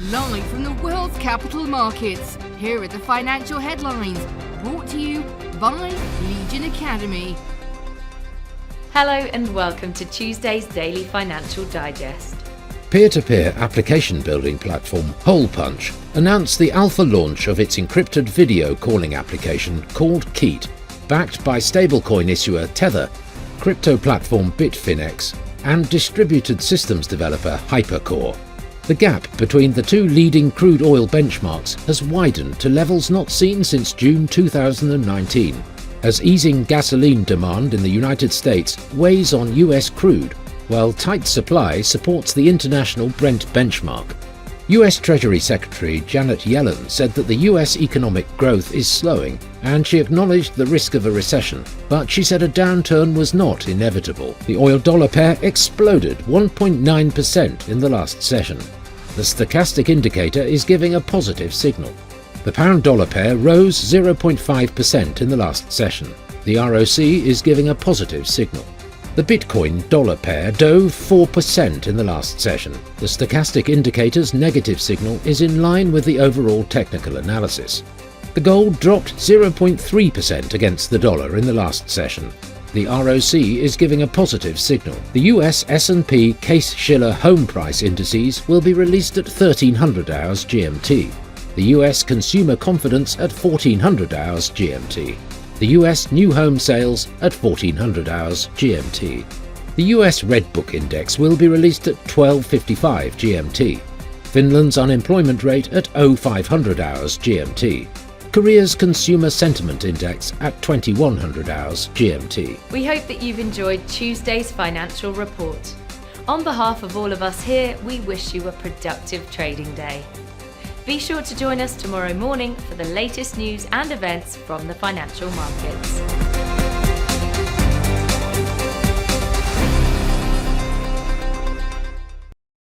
Live from the world's capital markets, here are the financial headlines, brought to you by Legion Academy. Hello and welcome to Tuesday's Daily Financial Digest. Peer-to-peer application building platform HolePunch announced the alpha launch of its encrypted video calling application called Keat, backed by stablecoin issuer Tether, crypto platform Bitfinex, and distributed systems developer Hypercore. The gap between the two leading crude oil benchmarks has widened to levels not seen since June 2019, as easing gasoline demand in the United States weighs on US crude, while tight supply supports the international Brent benchmark. US Treasury Secretary Janet Yellen said that the US economic growth is slowing, and she acknowledged the risk of a recession, but she said a downturn was not inevitable. The oil-dollar pair exploded 1.9% in the last session. The stochastic indicator is giving a positive signal. The pound-dollar pair rose 0.5% in the last session. The ROC is giving a positive signal. The Bitcoin-dollar pair dove 4% in the last session. The stochastic indicator's negative signal is in line with the overall technical analysis. The gold dropped 0.3% against the dollar in the last session. The ROC is giving a positive signal. The US S&P Case-Shiller home price indices will be released at 1300 hours GMT. The US consumer confidence at 1400 hours GMT. The US new home sales at 1400 hours GMT. The US Red Book Index will be released at 1255 GMT. Finland's unemployment rate at 0500 hours GMT. Korea's Consumer Sentiment Index at 2100 hours GMT. We hope that you've enjoyed Tuesday's financial report. On behalf of all of us here, we wish you a productive trading day. Be sure to join us tomorrow morning for the latest news and events from the financial markets.